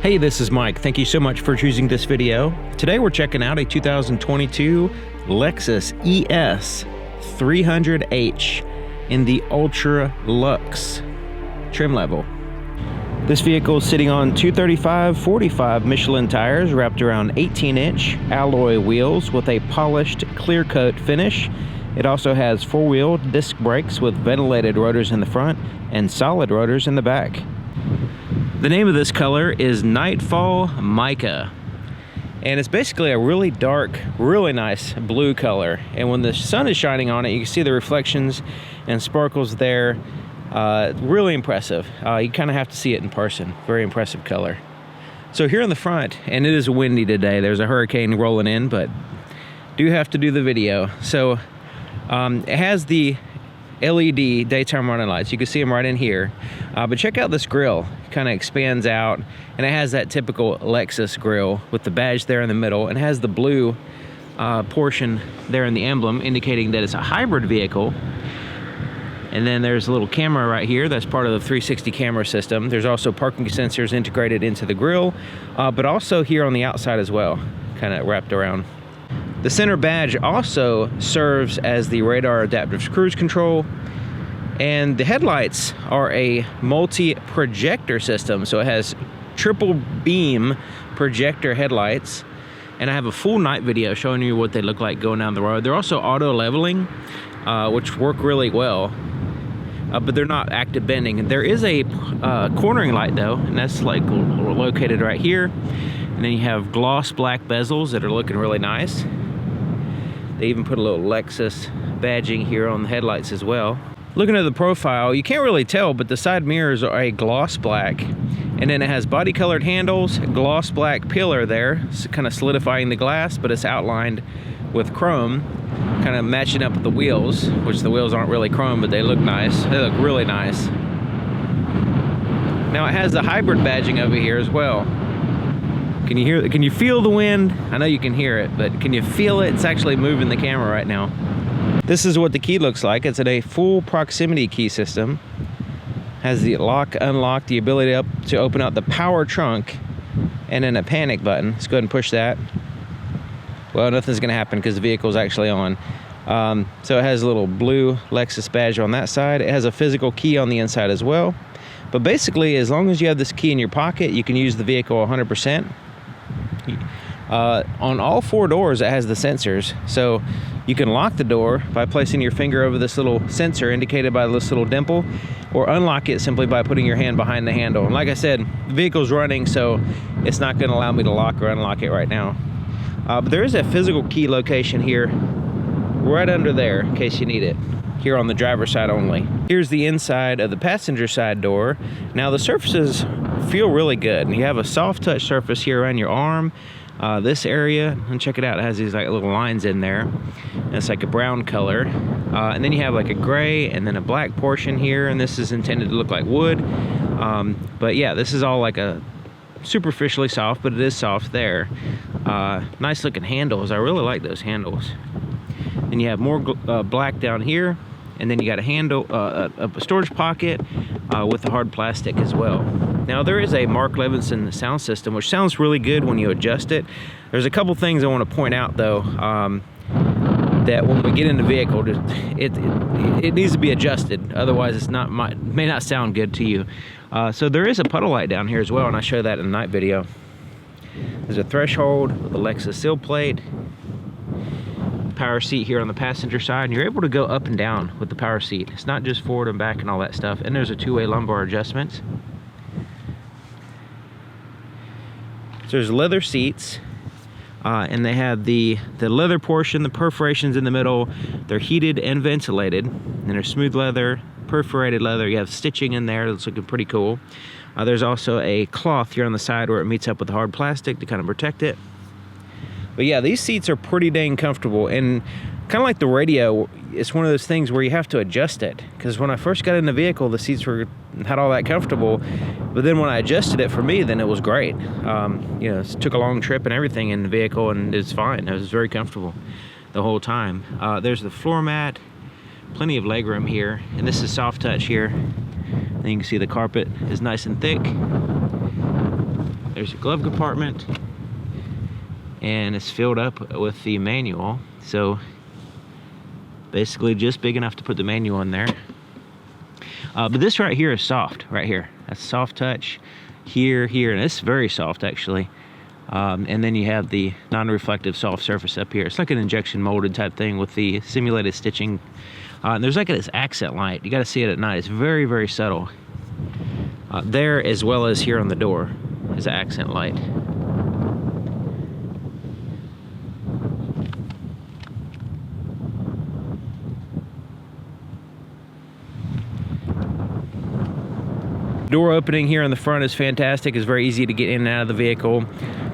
Hey, this is Mike. Thank you so much for choosing this video. Today we're checking out a 2022 Lexus ES300h in the Ultra Luxe trim level. This vehicle is sitting on 235/45 Michelin tires wrapped around 18-inch alloy wheels with a polished clear coat finish. It also has four-wheel disc brakes with ventilated rotors in the front and solid rotors in the back. The name of this color is Nightfall Mica, and it's basically a really dark, really nice blue color. And when the sun is shining on it, you can see the reflections and sparkles there. Really impressive. You kind of have to see it in person. Very impressive color. So here in the front, and it is windy today, there's a hurricane rolling in, but do have to do the video. So it has the LED daytime running lights. You can see them right in here. But check out this grille. Kind of expands out, and it has that typical Lexus grille with the badge there in the middle, and has the blue portion there in the emblem indicating that it's a hybrid vehicle. And then there's a little camera right here that's part of the 360 camera system. There's also parking sensors integrated into the grille, but also here on the outside as well, kind of wrapped around. The center badge also serves as the radar adaptive cruise control, and the headlights are a multi-projector system, so it has triple beam projector headlights. And I have a full night video showing you what they look like going down the road. They're also auto leveling, which work really well, but they're not active bending. There is a cornering light though, and that's like located right here. And then you have gloss black bezels that are looking really nice. They even put a little Lexus badging here on the headlights as well. Looking at the profile, you can't really tell, but the side mirrors are a gloss black, and then it has body colored handles, gloss black pillar there, kind of solidifying the glass, but it's outlined with chrome, kind of matching up with the wheels, which the wheels aren't really chrome, but they look nice. They look really nice. Now it has the hybrid badging over here as well. Can you hear? Can you feel the wind? I know you can hear it, but can you feel it? It's actually moving the camera right now. This is what the key looks like. It's a full proximity key system. Has the lock, unlock, the ability to open up the power trunk, and then a panic button. Let's go ahead and push that. Well, nothing's gonna happen because the vehicle's actually on. So it has a little blue Lexus badge on that side. It has a physical key on the inside as well. But basically, as long as you have this key in your pocket, you can use the vehicle 100%. On all four doors, it has the sensors. So you can lock the door by placing your finger over this little sensor indicated by this little dimple, or unlock it simply by putting your hand behind the handle. And like I said, the vehicle's running, so it's not gonna allow me to lock or unlock it right now. But there is a physical key location here, right under there, in case you need it, here on the driver's side only. Here's the inside of the passenger side door. Now the surfaces feel really good. You have a soft touch surface here around your arm, this area, and check it out, it has these like little lines in there. And it's like a brown color, and then you have like a gray and then a black portion here, and this is intended to look like wood. But yeah, this is all like a superficially soft, but it is soft there. Nice looking handles. I really like those handles. And you have more black down here, and then you got a handle, a storage pocket with the hard plastic as well. Now there is a Mark Levinson sound system, which sounds really good when you adjust it. There's a couple things I want to point out though, that when we get in the vehicle, it needs to be adjusted. Otherwise, may not sound good to you. So there is a puddle light down here as well, and I show that in the night video. There's a threshold with a Lexus seal plate. Power seat here on the passenger side, and you're able to go up and down with the power seat. It's not just forward and back and all that stuff. And there's a two-way lumbar adjustment. So there's leather seats, and they have the leather portion, the perforations in the middle. They're heated and ventilated, and they're smooth leather, perforated leather. You have stitching in there that's looking pretty cool. There's also a cloth here on the side where it meets up with the hard plastic to kind of protect it. But yeah, these seats are pretty dang comfortable, and kind of like the radio, it's one of those things where you have to adjust it. Because when I first got in the vehicle, the seats had all that comfortable, but then when I adjusted it for me, then it was great. You know, it took a long trip and everything in the vehicle, and it's fine. It was very comfortable the whole time. There's the floor mat, plenty of legroom here, and this is soft touch here. And you can see the carpet is nice and thick. There's a glove compartment, and it's filled up with the manual. So basically just big enough to put the manual in there. But this right here is soft, right here. That's soft touch here, and it's very soft actually. And then you have the non-reflective soft surface up here. It's like an injection molded type thing with the simulated stitching. And there's like this accent light. You got to see it at night. It's very, very subtle. There, as well as here on the door, is an accent light. Door opening here in the front is fantastic. It's very easy to get in and out of the vehicle.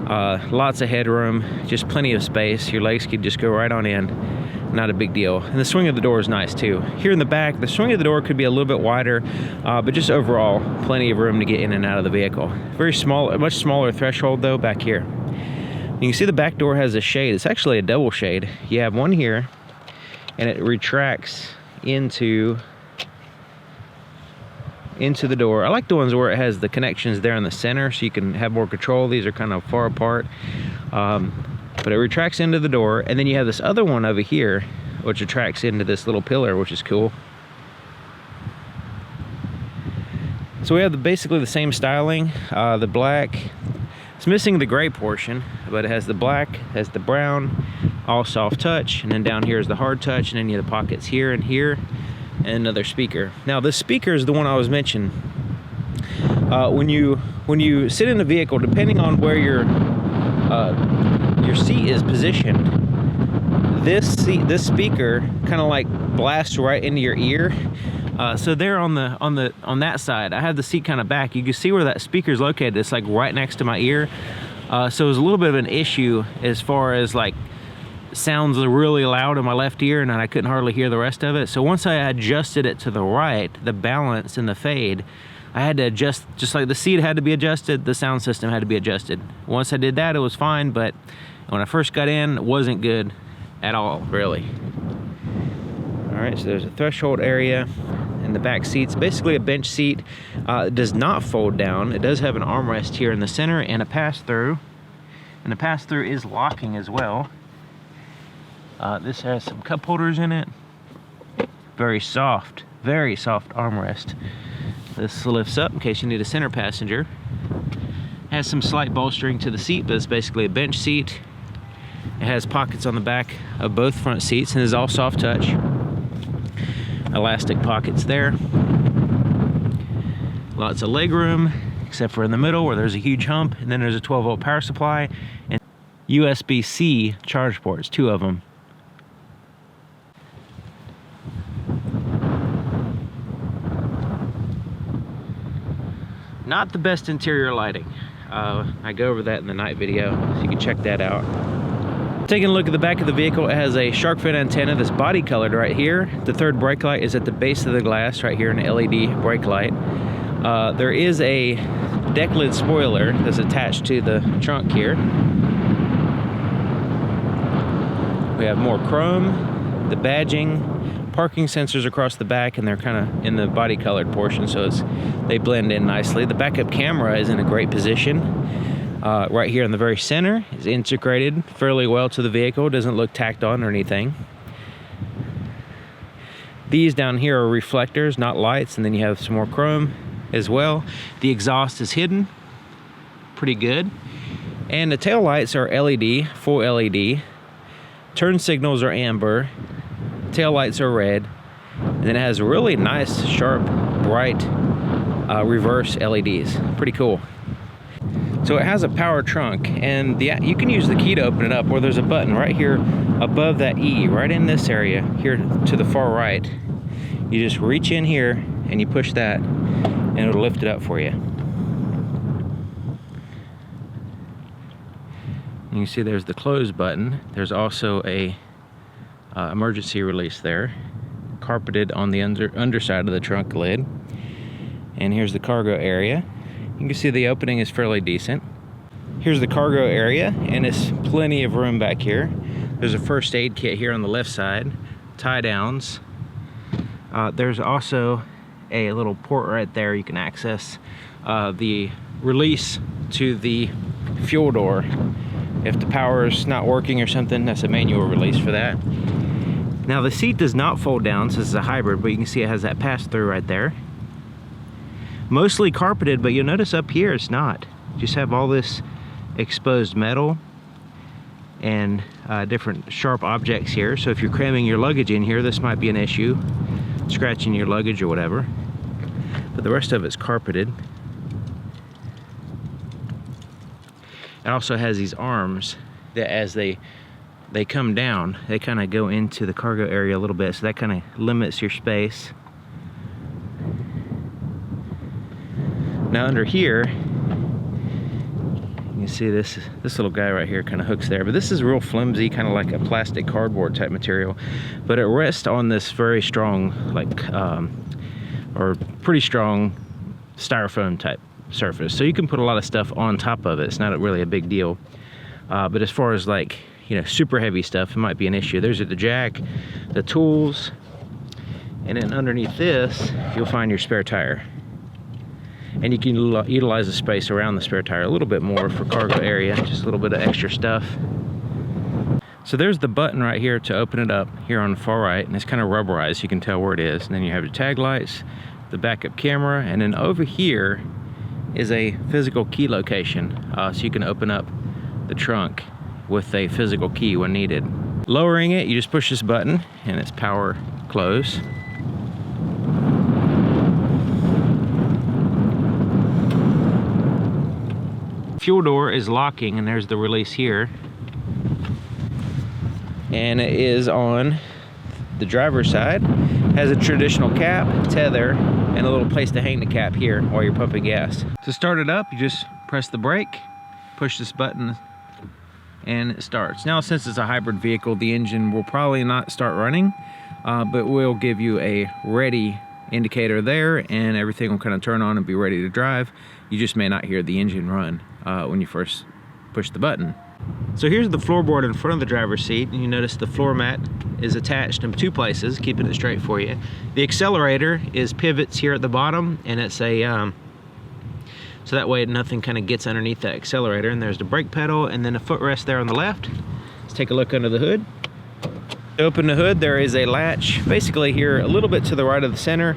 Lots of headroom, just plenty of space. Your legs could just go right on in. Not a big deal. And the swing of the door is nice too. Here in the back, the swing of the door could be a little bit wider, but just overall, plenty of room to get in and out of the vehicle. Very small, a much smaller threshold though back here. You can see the back door has a shade. It's actually a double shade. You have one here, and it retracts into the door. I like the ones where it has the connections there in the center so you can have more control. These are kind of far apart. But it retracts into the door, and then you have this other one over here which retracts into this little pillar, which is cool. So we have basically the same styling. The black, it's missing the gray portion, but it has the black, has the brown, all soft touch, and then down here is the hard touch, and then you have the pockets here and here, and another speaker. Now this speaker is the one I was mentioning. When you sit in the vehicle, depending on where your seat is positioned, this speaker kind of like blasts right into your ear. So there on that side, I have the seat kind of back. You can see where that speaker is located. It's like right next to my ear. So it was a little bit of an issue as far as like sounds really loud in my left ear, and I couldn't hardly hear the rest of it. So once I adjusted it to the right, the balance and the fade, I had to adjust, just like the seat had to be adjusted, the sound system had to be adjusted. Once I did that, it was fine, but when I first got in, it wasn't good at all, really. All right, so there's a threshold area in the back seats, basically a bench seat. It does not fold down. It does have an armrest here in the center and a pass-through, and the pass-through is locking as well. This has some cup holders in it. Very soft armrest. This lifts up in case you need a center passenger. Has some slight bolstering to the seat, but it's basically a bench seat. It has pockets on the back of both front seats, and is all soft touch. Elastic pockets there. Lots of leg room, except for in the middle where there's a huge hump, and then there's a 12-volt power supply and USB-C charge ports, 2 of them. Not the best interior lighting. I go over that in the night video, so you can check that out. Taking a look at the back of the vehicle, it has a shark fin antenna that's body colored right here. The third brake light is at the base of the glass right here, an LED brake light. There is a deck lid spoiler that's attached to the trunk here. We have more chrome, the badging, parking sensors across the back, and they're kind of in the body colored portion, so they blend in nicely. The backup camera is in a great position. Right here in the very center is integrated fairly well to the vehicle. Doesn't look tacked on or anything. These down here are reflectors, not lights, and then you have some more chrome as well. The exhaust is hidden, pretty good. And the tail lights are LED, full LED. Turn signals are amber. Tail lights are red, and then it has really nice, sharp, bright reverse LEDs. Pretty cool. So it has a power trunk, and you can use the key to open it up, or there's a button right here above that E, right in this area here to the far right. You just reach in here and you push that, and it'll lift it up for you. You can see there's the close button. There's also a emergency release there, carpeted on the underside of the trunk lid. And here's the cargo area. You can see the opening is fairly decent. Here's the cargo area, and it's plenty of room back here. There's a first aid kit here on the left side, tie downs. There's also a little port right there. You can access the release to the fuel door. If the power's not working or something, that's a manual release for that. Now the seat does not fold down, so this is a hybrid, but you can see it has that pass-through right there. Mostly carpeted, but you'll notice up here it's not. Just have all this exposed metal and different sharp objects here. So if you're cramming your luggage in here, this might be an issue, scratching your luggage or whatever. But the rest of it's carpeted. It also has these arms that as they come down, they kind of go into the cargo area a little bit, so that kind of limits your space. Now under here, you can see this little guy right here kind of hooks there, but this is real flimsy, kind of like a plastic cardboard type material, but it rests on this very strong, or pretty strong styrofoam type surface. So you can put a lot of stuff on top of it. It's not really a big deal. But as far as like, super heavy stuff, it might be an issue. There's the jack, the tools, and then underneath this, you'll find your spare tire. And you can utilize the space around the spare tire a little bit more for cargo area, just a little bit of extra stuff. So there's the button right here to open it up here on the far right, and it's kind of rubberized, so you can tell where it is. And then you have your tag lights, the backup camera, and then over here is a physical key location, so you can open up the trunk with a physical key when needed. Lowering it, you just push this button and it's power close. Fuel door is locking, and there's the release here. And it is on the driver's side. Has a traditional cap, tether, and a little place to hang the cap here while you're pumping gas. To start it up, you just press the brake, push this button, and it starts. Now, since it's a hybrid vehicle, the engine will probably not start running, but we'll give you a ready indicator there, and everything will kind of turn on and be ready to drive. You just may not hear the engine run when you first push the button. So here's the floorboard in front of the driver's seat, and you notice the floor mat is attached in two places, keeping it straight for you. The accelerator is pivots here at the bottom, and it's a so that way nothing kind of gets underneath that accelerator. And there's the brake pedal, and then a footrest there on the left. Let's take a look under the hood. To open the hood, there is a latch basically here a little bit to the right of the center.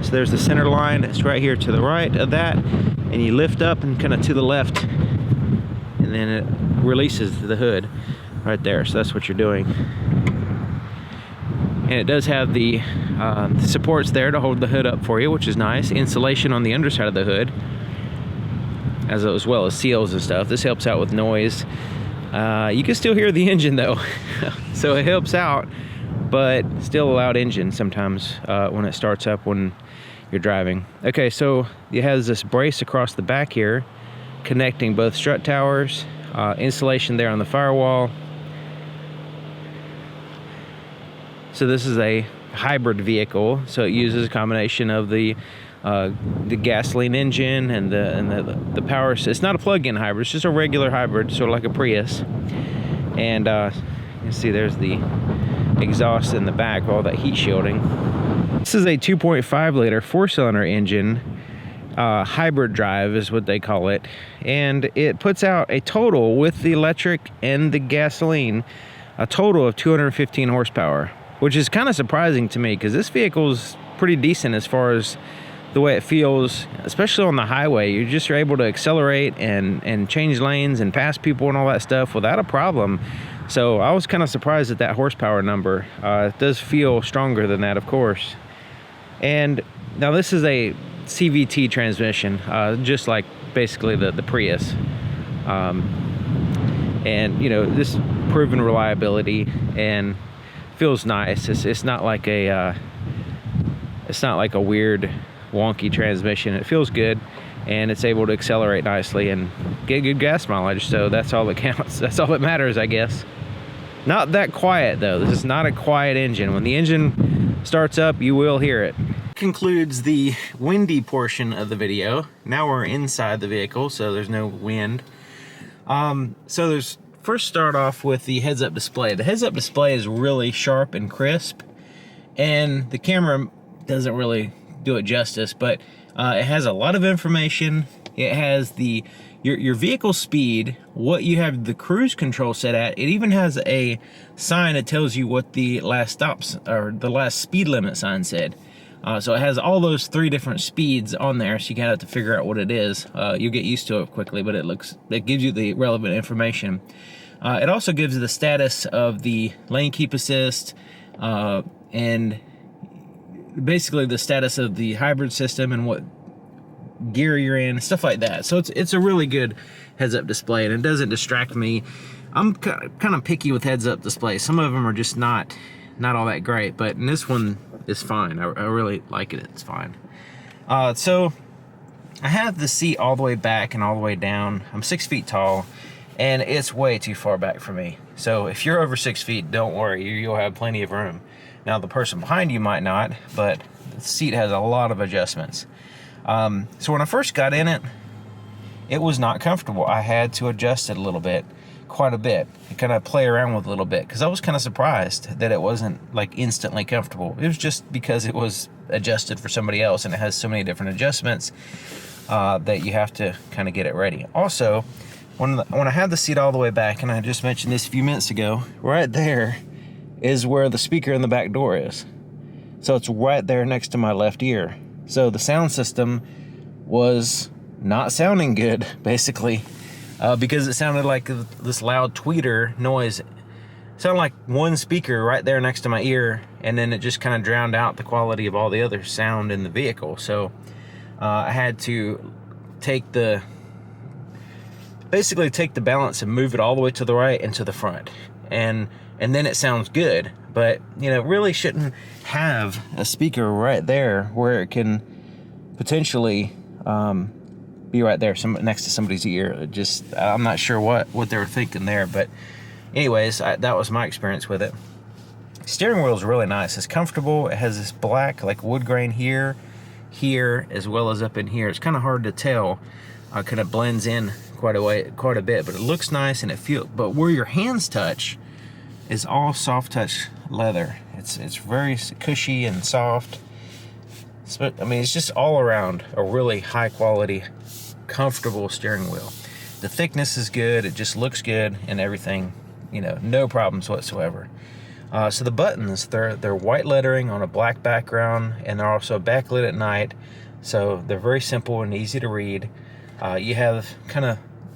So there's the center line, it's right here to the right of that, and you lift up and kind of to the left, and then it releases the hood right there. So that's what you're doing. And it does have the supports there to hold the hood up for you, which is nice. Insulation on the underside of the hood, as well as seals and stuff. This helps out with noise. You can still hear the engine though, so it helps out, but still a loud engine sometimes when it starts up when you're driving. Okay, so it has this brace across the back here, connecting both strut towers, insulation there on the firewall. So this is a hybrid vehicle, so it uses a combination of the gasoline engine and the power. It's not a plug-in hybrid, it's just a regular hybrid, sort of like a Prius. And you can see there's the exhaust in the back, all that heat shielding. This is a 2.5 liter 4-cylinder engine, hybrid drive is what they call it, and it puts out a total, with the electric and the gasoline, a total of 215 horsepower, which is kind of surprising to me because this vehicle is pretty decent as far as the way it feels, especially on the highway. You're able to accelerate and change lanes and pass people and all that stuff without a problem. So I was kind of surprised at that horsepower number. It does feel stronger than that, of course. And now this is a CVT transmission, just like basically the Prius. And this proven reliability and feels nice. It's not like a weird wonky transmission. It feels good, and it's able to accelerate nicely and get good gas mileage, so that's all that counts. That's all that matters, I guess. Not that quiet though. This is not a quiet engine. When the engine starts up, you will hear it. Concludes the windy portion of the video. Now we're inside the vehicle, so there's no wind. So there's first start off with the heads-up display. The heads-up display is really sharp and crisp, and the camera doesn't really do it justice, but it has a lot of information It has your vehicle speed, what you have the cruise control set at. It even has a sign that tells you what the last stops or the last speed limit sign said. So it has all those 3 different speeds on there, so you kind of have to figure out what it is. You'll get used to it quickly, but it gives you the relevant information. It also gives you the status of the lane keep assist, and basically the status of the hybrid system and what gear you're in, stuff like that. So it's a really good heads-up display, and it doesn't distract me. I'm kind of picky with heads-up displays. Some of them are just not all that great, but in this one is fine. I really like it. It's fine. So I have the seat all the way back and all the way down. I'm 6 feet tall, and it's way too far back for me. So if you're over 6 feet, don't worry, you'll have plenty of room. Now the person behind you might not, but the seat has a lot of adjustments. So when I first got in it, it was not comfortable. I had to adjust it a little bit, quite a bit, and kind of play around with it a little bit, because I was kind of surprised that it wasn't like instantly comfortable. It was just because it was adjusted for somebody else, and it has so many different adjustments that you have to kind of get it ready. Also, when I had the seat all the way back, and I just mentioned this a few minutes ago, right there is where the speaker in the back door is. So it's right there next to my left ear. So the sound system was not sounding good, basically, because it sounded like this loud tweeter noise. It sounded like one speaker right there next to my ear, and then it just kind of drowned out the quality of all the other sound in the vehicle. So I had to basically take the balance and move it all the way to the right and to the front, and then it sounds good. But really shouldn't have a speaker right there where it can potentially be right there, next to somebody's ear. I'm not sure what they were thinking there, but anyways, that was my experience with it. Steering wheel is really nice. It's comfortable. It has this black like wood grain here, as well as up in here. It's kind of hard to tell. Kind of blends in quite a bit, but it looks nice, and but where your hands touch is all soft touch leather. It's very cushy and soft. I mean, it's just all around a really high quality, comfortable steering wheel. The thickness is good. It just looks good and everything. No problems whatsoever. So the buttons, they're white lettering on a black background, and they're also backlit at night. So they're very simple and easy to read. You have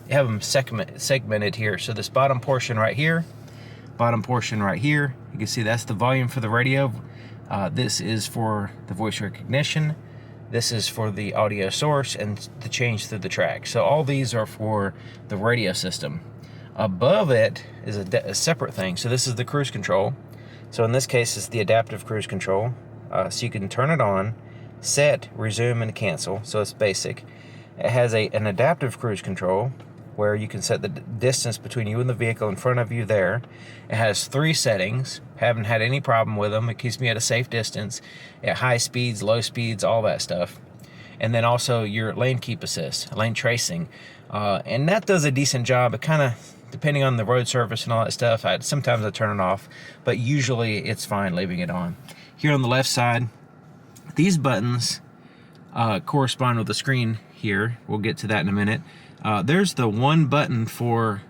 them segmented here. So this bottom portion right here, you can see that's the volume for the radio. This is for the voice recognition. This is for the audio source and the change through the track. So all these are for the radio system. Above it is a separate thing. So this is the cruise control. So in this case, it's the adaptive cruise control. So you can turn it on, set, resume, and cancel. So it's basic. It has an adaptive cruise control where you can set the distance between you and the vehicle in front of you there. It has 3 settings. Haven't had any problem with them. It keeps me at a safe distance at high speeds, low speeds, all that stuff. And then also your lane keep assist, lane tracing. And that does a decent job. It kind of, depending on the road surface and all that stuff, sometimes I turn it off, but usually it's fine leaving it on. Here on the left side, these buttons correspond with the screen here. We'll get to that in a minute. There's the one button for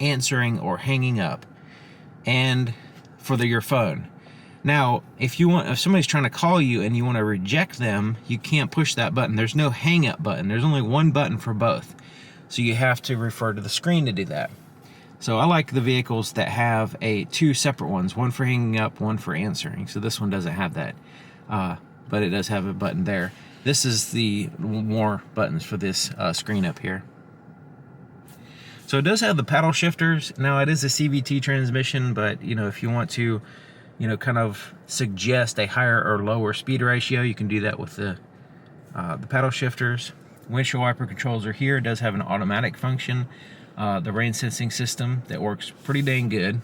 answering or hanging up, and for your phone. Now, if somebody's trying to call you and you want to reject them, you can't push that button. There's no hang up button. There's only one button for both. So you have to refer to the screen to do that. So I like the vehicles that have 2 separate ones, one for hanging up, one for answering. So this one doesn't have that, but it does have a button there. This is the more buttons for this screen up here. So it does have the paddle shifters. Now it is a CVT transmission, but if you want to, kind of suggest a higher or lower speed ratio, you can do that with the paddle shifters. Windshield wiper controls are here. It does have an automatic function. The rain sensing system that works pretty dang good.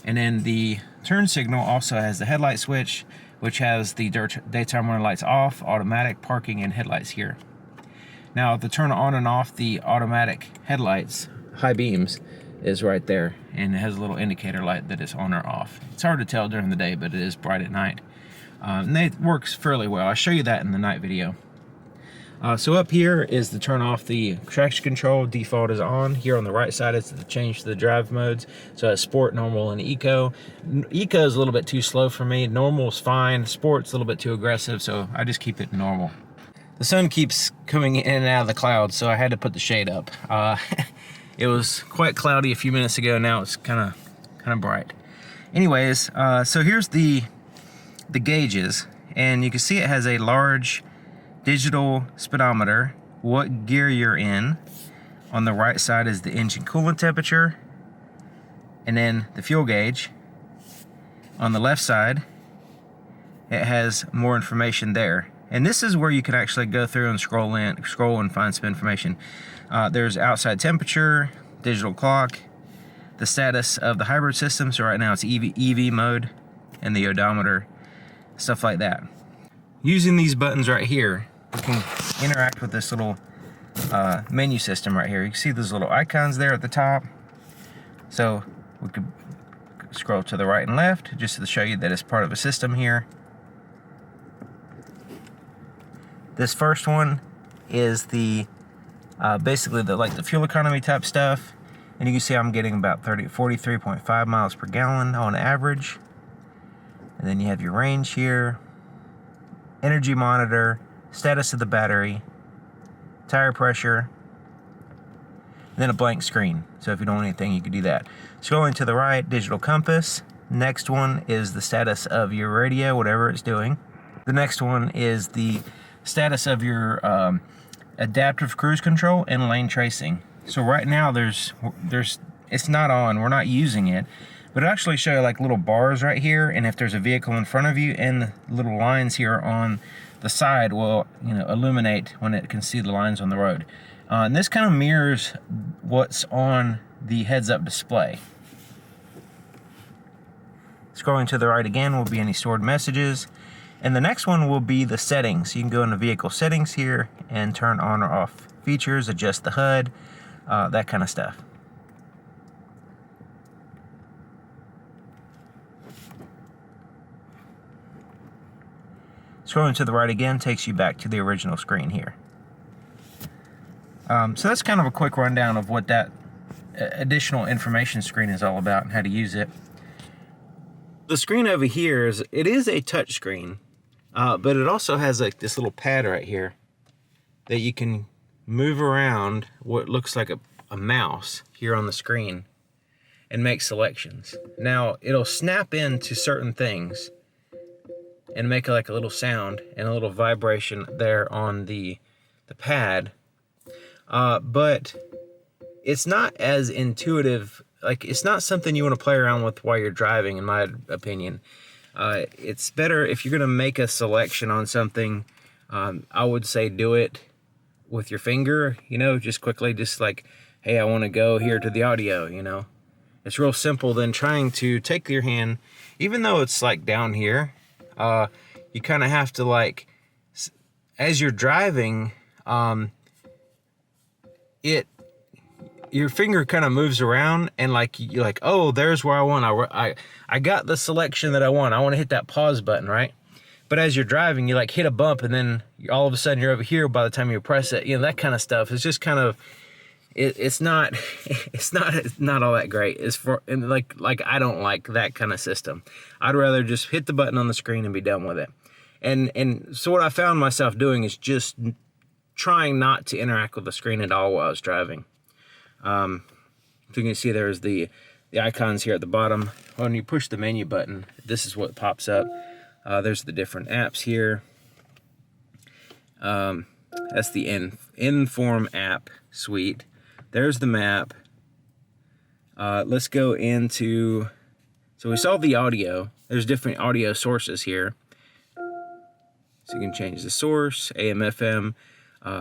And then the turn signal also has the headlight switch, which has the daytime running lights off, automatic, parking, and headlights here. Now the turn on and off the automatic headlights, high beams, is right there, and it has a little indicator light that is on or off. It's hard to tell during the day, but it is bright at night. And it works fairly well. I'll show you that in the night video. So up here is to turn off the traction control. Default is on. Here on the right side is to change the drive modes. So it's sport, normal, and eco. Eco is a little bit too slow for me. Normal is fine. Sport's a little bit too aggressive, so I just keep it normal. The sun keeps coming in and out of the clouds, so I had to put the shade up. It was quite cloudy a few minutes ago. Now it's kind of bright. Anyways, so here's the gauges, and you can see it has a large digital speedometer, what gear you're in. On the right side is the engine coolant temperature, and then the fuel gauge. On the left side, it has more information there. And this is where you can actually go through and scroll and find some information. There's outside temperature, digital clock, the status of the hybrid system. So right now it's EV mode, and the odometer, stuff like that. Using these buttons right here, we can interact with this little menu system right here. You can see those little icons there at the top. So we could scroll to the right and left just to show you that it's part of a system here. This first one is the basically the fuel economy type stuff, and you can see I'm getting about 43.5 miles per gallon on average. And then you have your range here, energy monitor, status of the battery, tire pressure, and then a blank screen. So if you don't want anything, you can do that. Scrolling to the right, digital compass. Next one is the status of your radio, whatever it's doing. The next one is the status of your adaptive cruise control and lane tracing. So right now it's not on, we're not using it, but it actually show you like little bars right here, and if there's a vehicle in front of you, and the little lines here on the side will illuminate when it can see the lines on the road. And this kind of mirrors what's on the heads-up display. Scrolling to the right again will be any stored messages. And the next one will be the settings. You can go into vehicle settings here and turn on or off features, adjust the HUD, that kind of stuff. Scrolling to the right again takes you back to the original screen here. So that's kind of a quick rundown of what that additional information screen is all about and how to use it. The screen over here is a touch screen. But it also has like this little pad right here that you can move around what looks like a mouse here on the screen and make selections. Now it'll snap into certain things and make like a little sound and a little vibration there on the pad. But it's not as intuitive. Like, it's not something you want to play around with while you're driving, in my opinion. It's better if you're going to make a selection on something, I would say do it with your finger, just quickly, just like, hey, I want to go here to the audio, It's real simple than trying to take your hand, even though it's like down here, you kind of have to like, as you're driving, your finger kind of moves around, and like you're like, oh, there's where I want. I got the selection that I want. I want to hit that pause button, right? But as you're driving, you like hit a bump, and then all of a sudden you're over here by the time you press it. That kind of stuff. It's just kind of, it's not all that great. It's for, and like I don't like that kind of system. I'd rather just hit the button on the screen and be done with it. And so what I found myself doing is just trying not to interact with the screen at all while I was driving. So you can see there's the icons here at the bottom. When you push the menu button, this is what pops up. There's the different apps here. That's the Inform app suite. There's the map. Let's go into, so we saw the audio. There's different audio sources here. So you can change the source, AM, FM,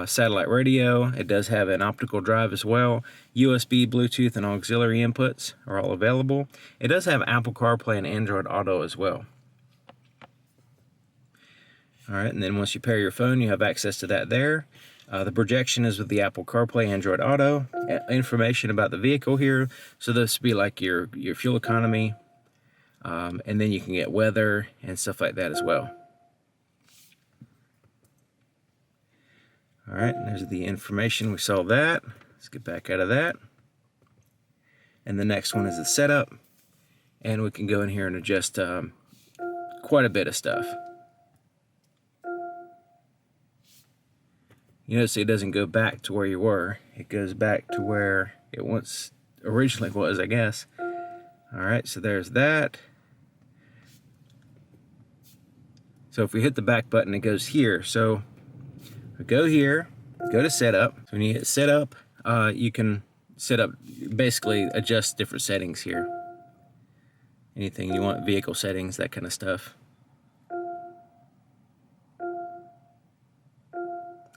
satellite radio. It does have an optical drive as well. USB, Bluetooth, and auxiliary inputs are all available. It does have Apple CarPlay and Android Auto as well. All right, and then once you pair your phone, you have access to that there. The projection is with the Apple CarPlay, Android Auto. Information about the vehicle here. So this would be like your fuel economy. And then you can get weather and stuff like that as well. All right, there's the information. We saw that. Let's get back out of that. And the next one is the setup. And we can go in here and adjust quite a bit of stuff. You notice it doesn't go back to where you were. It goes back to where it once originally was, I guess. All right, so there's that. So if we hit the back button, it goes here. So we go here, go to setup. So when you hit setup, you can set up, basically adjust different settings here. Anything you want, vehicle settings, that kind of stuff.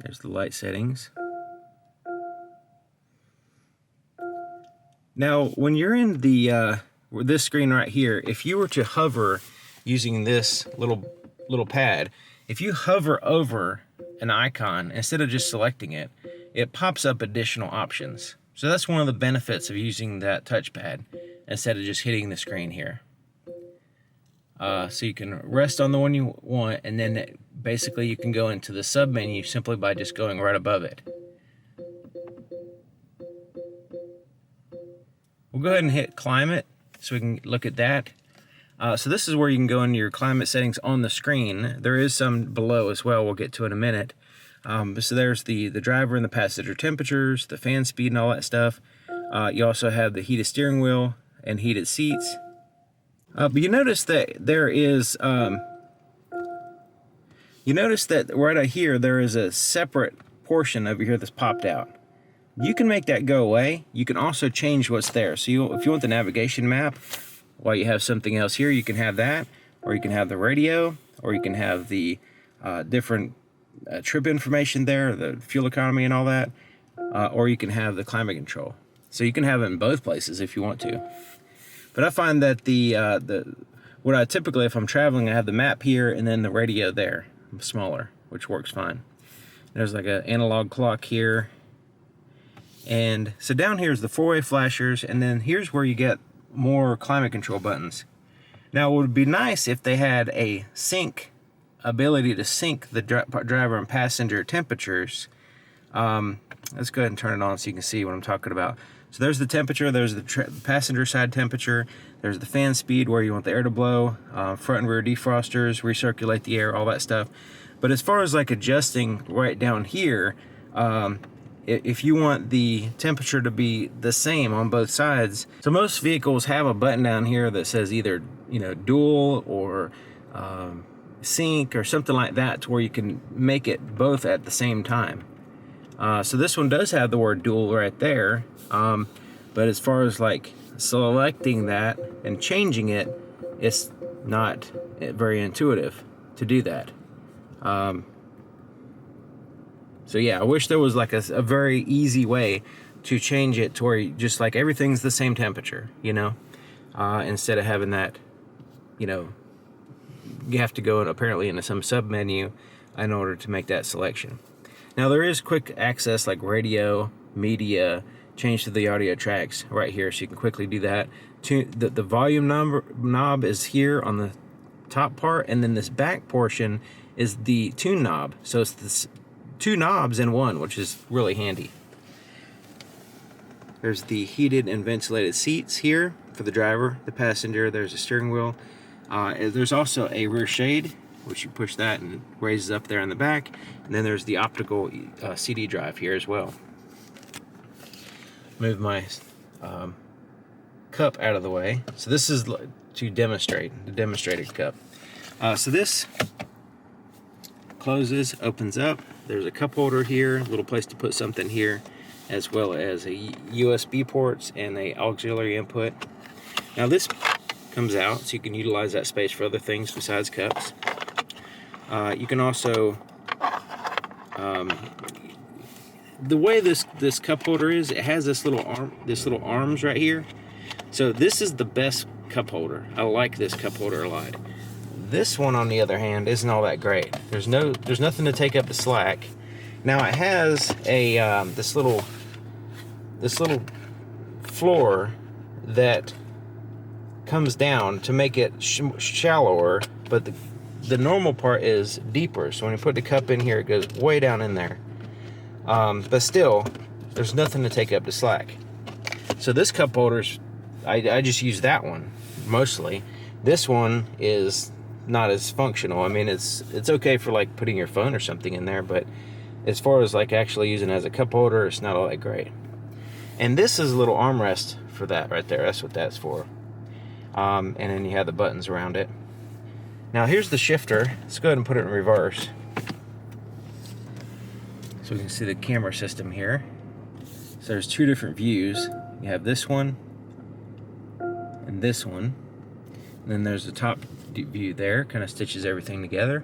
There's the light settings. Now, when you're in the this screen right here, if you were to hover using this little pad, if you hover over an icon instead of just selecting it, it pops up additional options. So that's one of the benefits of using that touchpad instead of just hitting the screen here. So you can rest on the one you want, and then basically you can go into the sub menu simply by just going right above it. We'll go ahead and hit climate so we can look at that. So this is where you can go into your climate settings on the screen. There is some below as well, we'll get to in a minute. So there's the driver and the passenger temperatures, the fan speed and all that stuff. You also have the heated steering wheel and heated seats. But you notice that there is, you notice that right out here, there is a separate portion over here that's popped out. You can make that go away. You can also change what's there. So if you want the navigation map, while you have something else here, you can have that, or you can have the radio, or you can have the different trip information there, the fuel economy and all that, or you can have the climate control. So you can have it in both places if you want to. But I find that what I typically, if I'm traveling, I have the map here and then the radio there, smaller, which works fine. There's like an analog clock here. And so down here is the four-way flashers, and then here's where you get more climate control buttons. Now it would be nice if they had a ability to sync the driver and passenger temperatures. Let's go ahead and turn it on so you can see what I'm talking about. So there's the temperature, there's the passenger side temperature, there's the fan speed where you want the air to blow, front and rear defrosters, recirculate the air, all that stuff. But as far as like adjusting right down here, if you want the temperature to be the same on both sides, so most vehicles have a button down here that says either, dual or sync or something like that, to where you can make it both at the same time. So this one does have the word dual right there, but as far as like selecting that and changing it, it's not very intuitive to do that. So yeah, I wish there was like a very easy way to change it to where you just like everything's the same temperature, instead of having that, you have to go apparently into some sub menu in order to make that selection. Now there is quick access like radio, media, change to the audio tracks right here, so you can quickly do that. The volume knob is here on the top part, and then this back portion is the tune knob. So it's this two knobs in one, which is really handy. There's the heated and ventilated seats here for the driver, the passenger. There's a steering wheel. There's also a rear shade, which you push that and raises up there in the back. And then there's the optical CD drive here as well. Move my cup out of the way. So this is to demonstrate, the demonstrated cup. So this closes, opens up. There's a cup holder here, a little place to put something here, as well as a USB ports and a auxiliary input. Now this comes out, so you can utilize that space for other things besides cups. You can also, the way this cup holder is, it has this little arms right here. So this is the best cup holder. I like this cup holder a lot. This one, on the other hand, isn't all that great. There's nothing to take up the slack. Now it has a this little floor that comes down to make it shallower, but the normal part is deeper. So when you put the cup in here, it goes way down in there. But still, there's nothing to take up the slack. So this cup holder's, I just use that one mostly. This one is not as functional. I mean, it's okay for like putting your phone or something in there, but as far as like actually using it as a cup holder, it's not all that great. And this is a little armrest for that right there. That's what that's for. And then you have the buttons around it. Now here's the shifter. Let's go ahead and put it in reverse, so we can see the camera system here. So there's two different views. You have this one and this one. And then there's the top view there, kind of stitches everything together.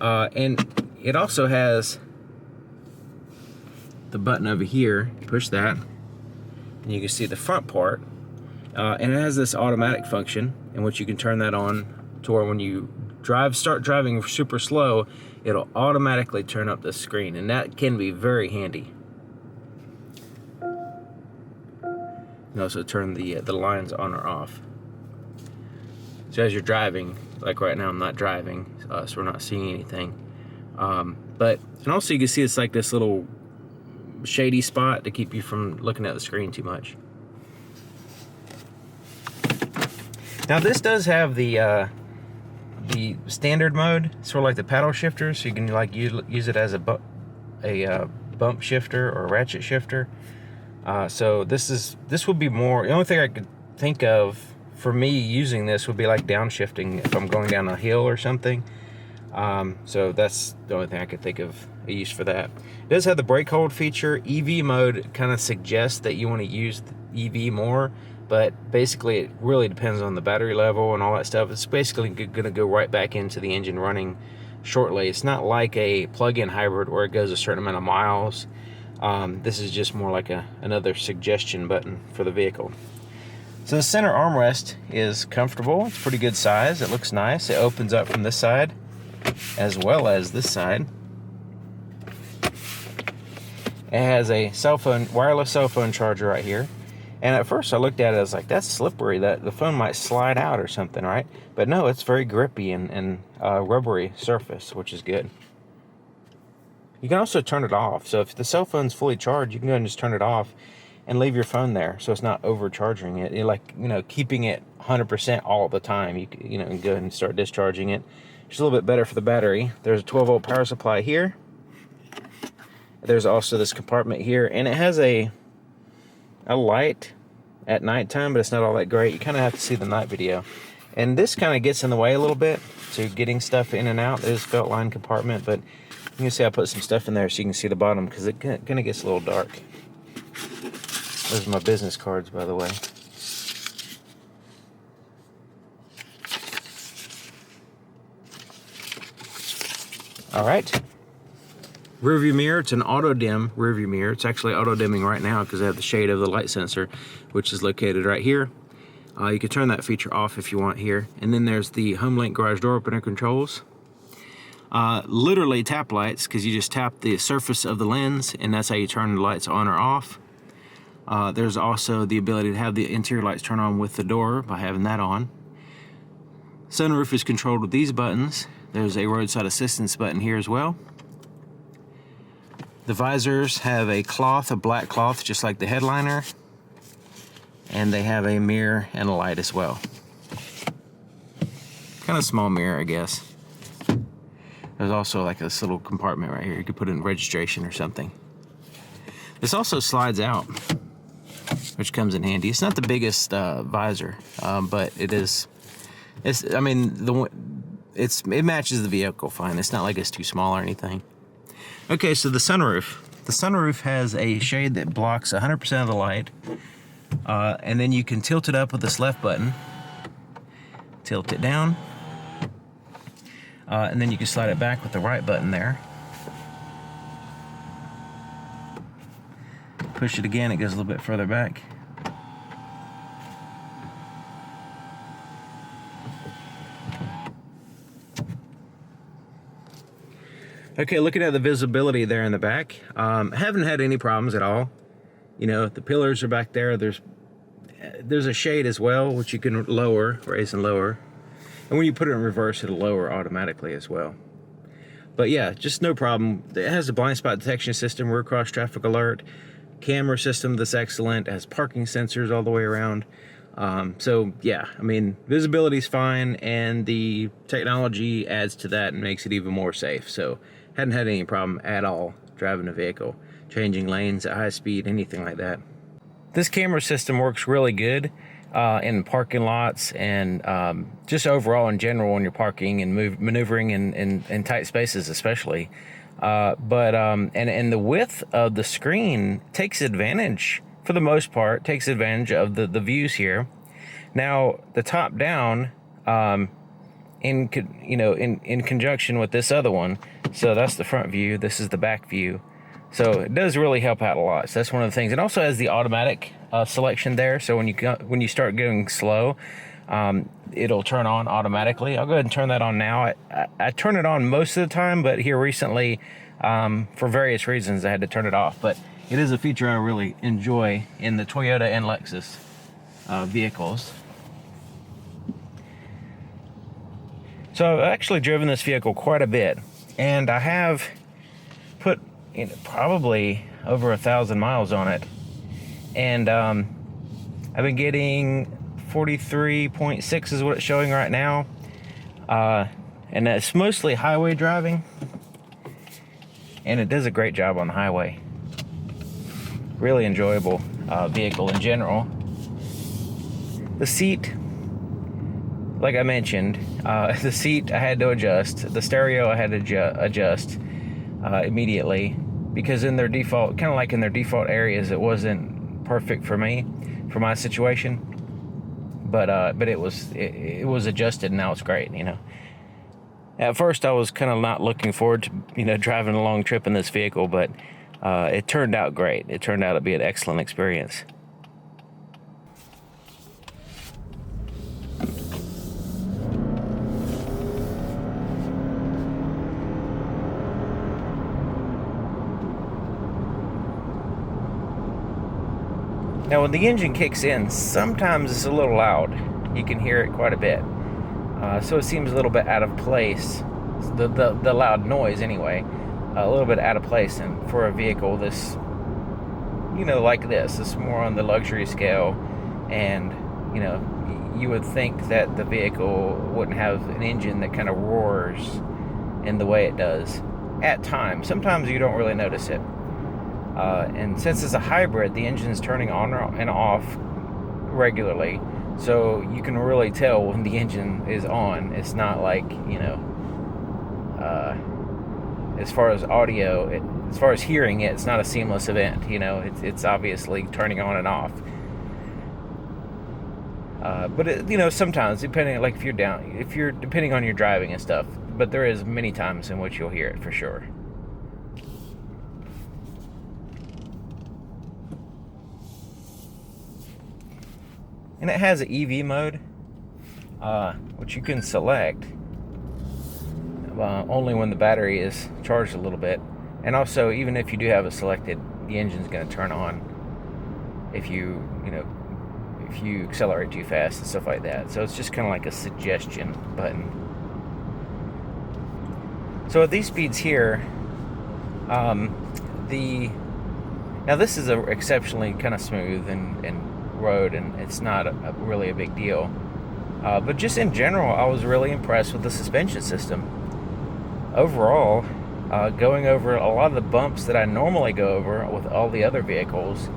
And it also has the button over here. Push that, and you can see the front part. And it has this automatic function in which you can turn that on to where when you start driving super slow, it'll automatically turn up the screen, and that can be very handy. You can also turn the lines on or off. So as you're driving, like right now I'm not driving, so we're not seeing anything. And also you can see it's like this little shady spot to keep you from looking at the screen too much. Now this does have the standard mode, sort of like the paddle shifter, so you can like use it as a bump shifter or ratchet shifter. So this would be more, the only thing I could think of for me using this would be like downshifting if I'm going down a hill or something. So that's the only thing I could think of a use for that. It does have the brake hold feature. EV mode kind of suggests that you want to use the EV more, but basically it really depends on the battery level and all that stuff. It's basically going to go right back into the engine running shortly. It's not like a plug-in hybrid where it goes a certain amount of miles. This is just more like another suggestion button for the vehicle. So the center armrest is comfortable. It's pretty good size. It looks nice. It opens up from this side as well as this side. It has a wireless cell phone charger right here. And at first I looked at it, I was like, that's slippery, that the phone might slide out or something, right? But no, it's very grippy and rubbery surface, which is good. You can also turn it off. So if the cell phone's fully charged, you can go and just turn it off and leave your phone there, so it's not overcharging it. You're like, keeping it 100% all the time. You can go ahead and start discharging it. It's a little bit better for the battery. There's a 12-volt power supply here. There's also this compartment here, and it has a light at nighttime, but it's not all that great. You kind of have to see the night video. And this kind of gets in the way a little bit to getting stuff in and out. There's a felt line compartment, but you can see I put some stuff in there so you can see the bottom, because it kind of gets a little dark. Those are my business cards, by the way. All right. Rear view mirror, it's an auto dim rear view mirror. It's actually auto dimming right now because I have the shade of the light sensor, which is located right here. You can turn that feature off if you want here. And then there's the HomeLink garage door opener controls. Literally tap lights, because you just tap the surface of the lens and that's how you turn the lights on or off. There's also the ability to have the interior lights turn on with the door by having that on. Sunroof is controlled with these buttons. There's a roadside assistance button here as well. The visors have a black cloth, just like the headliner. And they have a mirror and a light as well. Kind of small mirror, I guess. There's also like this little compartment right here. You could put in registration or something. This also slides out, which comes in handy. It's not the biggest visor, but it is. It matches the vehicle fine. It's not like it's too small or anything. Okay, so the sunroof. The sunroof has a shade that blocks 100% of the light, and then you can tilt it up with this left button. Tilt it down, and then you can slide it back with the right button there. Push it again, it goes a little bit further back. Okay, looking at the visibility there in the back, haven't had any problems at all. The pillars are back there. There's a shade as well, which you can raise and lower. And when you put it in reverse, it'll lower automatically as well. But yeah, just no problem. It has a blind spot detection system, rear cross traffic alert, camera system that's excellent. It has parking sensors all the way around. So yeah, I mean, visibility's fine, and the technology adds to that and makes it even more safe. So hadn't had any problem at all driving a vehicle, changing lanes at high speed, anything like that. This camera system works really good in parking lots and just overall in general when you're parking and maneuvering in tight spaces especially. And the width of the screen takes advantage, for the most part, takes advantage of the views here. Now, the top down, in conjunction with this other one, so that's the front view, this is the back view. So it does really help out a lot. So that's one of the things. It also has the automatic selection there. So when you start going slow, it'll turn on automatically. I'll go ahead and turn that on now. I turn it on most of the time, but here recently, for various reasons, I had to turn it off. But it is a feature I really enjoy in the Toyota and Lexus vehicles. So I've actually driven this vehicle quite a bit, and I have put probably over 1,000 miles on it, and I've been getting 43.6 is what it's showing right now, and that's mostly highway driving, and it does a great job on the highway. Really enjoyable vehicle in general. The seat, like I mentioned, the seat I had to adjust. The stereo I had to adjust immediately, because in their default, kind of like in their default areas, it wasn't perfect for me, for my situation. But it was adjusted, and now it's great. At first I was kind of not looking forward to driving a long trip in this vehicle, but it turned out great. It turned out to be an excellent experience. Now, when the engine kicks in, sometimes it's a little loud. You can hear it quite a bit. So it seems a little bit out of place. The loud noise, anyway, a little bit out of place. And for a vehicle this, like this, it's more on the luxury scale. And, you would think that the vehicle wouldn't have an engine that kind of roars in the way it does at times. Sometimes you don't really notice it. And since it's a hybrid, the engine's turning on and off regularly, so you can really tell when the engine is on. It's not like, as far as audio, as far as hearing it, it's not a seamless event. It's obviously turning on and off. But sometimes, depending, like if you're depending on your driving and stuff, but there is many times in which you'll hear it for sure. And it has an EV mode, which you can select only when the battery is charged a little bit. And also, even if you do have it selected, the engine's going to turn on if you accelerate too fast and stuff like that. So it's just kind of like a suggestion button. So at these speeds here, now this is a exceptionally kind of smooth and road, and it's not really a big deal, but just in general, I was really impressed with the suspension system overall. Going over a lot of the bumps that I normally go over with all the other vehicles,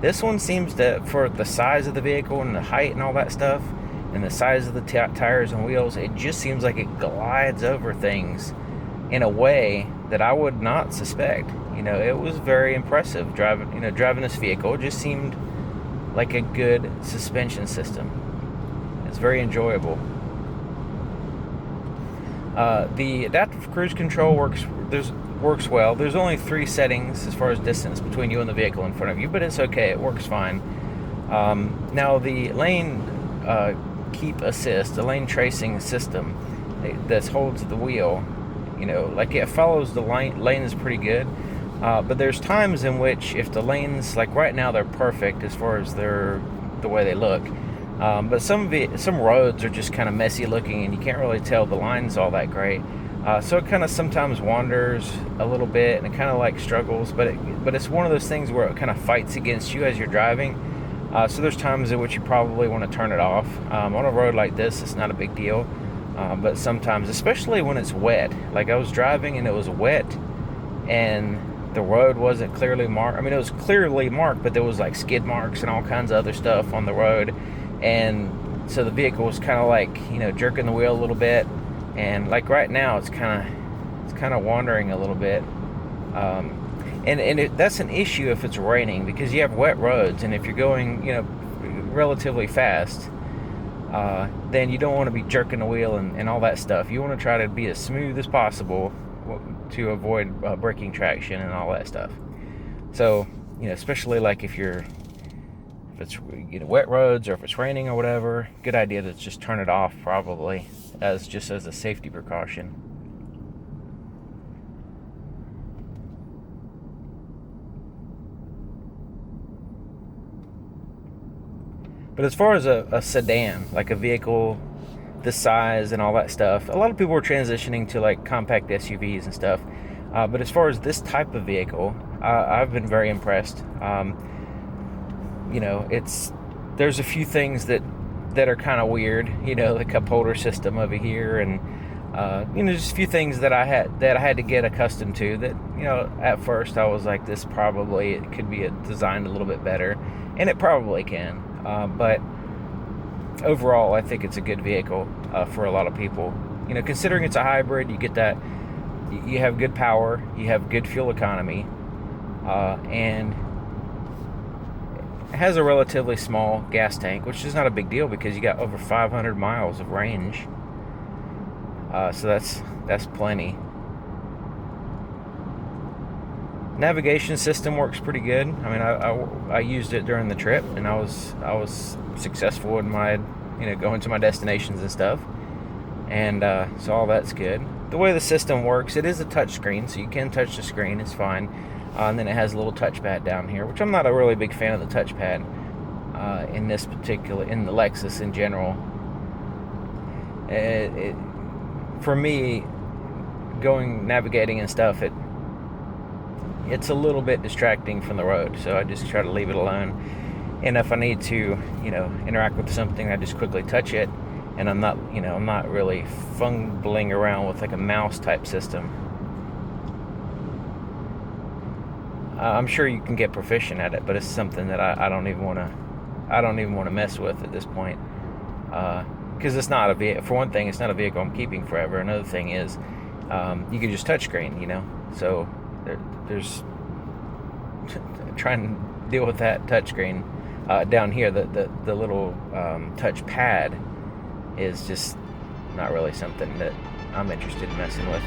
this one seems to, for the size of the vehicle and the height and all that stuff, and the size of the tires and wheels, it just seems like it glides over things in a way that I would not suspect. It was very impressive driving this vehicle. It just seemed like a good suspension system. It's very enjoyable. The adaptive cruise control works well. There's only 3 settings as far as distance between you and the vehicle in front of you, but it's okay. It works fine. Now the lane keep assist, the lane tracing system that holds the wheel, like it follows the lane is pretty good. But there's times in which, if the lanes, like right now, they're perfect as far as the way they look. But some roads are just kind of messy looking, and you can't really tell the lines all that great. So it kind of sometimes wanders a little bit, and it kind of like struggles, but it's one of those things where it kind of fights against you as you're driving. So there's times in which you probably want to turn it off. On a road like this, it's not a big deal, but sometimes, especially when it's wet, like I was driving and it was wet, and the road wasn't clearly marked. I mean, it was clearly marked, but there was like skid marks and all kinds of other stuff on the road, and so the vehicle was kind of like, you know, jerking the wheel a little bit. And like right now, it's kind of wandering a little bit, that's an issue if it's raining, because you have wet roads, and if you're going, you know, relatively fast, then you don't want to be jerking the wheel and all that stuff. You want to try to be as smooth as possible to avoid braking traction and all that stuff. So, you know, especially like if it's, you know, wet roads, or if it's raining or whatever, good idea to just turn it off, probably as a safety precaution. But as far as a sedan, like a vehicle this size and all that stuff, a lot of people are transitioning to like compact SUVs and stuff. But as far as this type of vehicle, I've been very impressed. You know, there's a few things that are kind of weird, you know, the cup holder system over here, and you know, just a few things that I had to get accustomed to, that, you know, at first I was like, this probably, it could be designed a little bit better, and it probably can, but overall I think it's a good vehicle for a lot of people. You know, considering it's a hybrid, you get that, you have good power, you have good fuel economy, and it has a relatively small gas tank, which is not a big deal because you got over 500 miles of range. So that's plenty. Navigation system works pretty good. I mean, I used it during the trip, and I was successful in my, you know, going to my destinations and stuff. And so all that's good. The way the system works, it is a touch screen, so you can touch the screen, it's fine. And then it has a little touchpad down here, which I'm not a really big fan of the touchpad in the Lexus in general. For me, navigating and stuff, it's a little bit distracting from the road, so I just try to leave it alone. And if I need to, you know, interact with something, I just quickly touch it, and I'm not really fumbling around with like a mouse type system. I'm sure you can get proficient at it, but it's something that I don't even want to mess with at this point, because it's not a vehicle. For one thing, it's not a vehicle I'm keeping forever. Another thing is, you can just touchscreen, you know. So there's trying to deal with that touchscreen down here. The little touch pad is just not really something that I'm interested in messing with.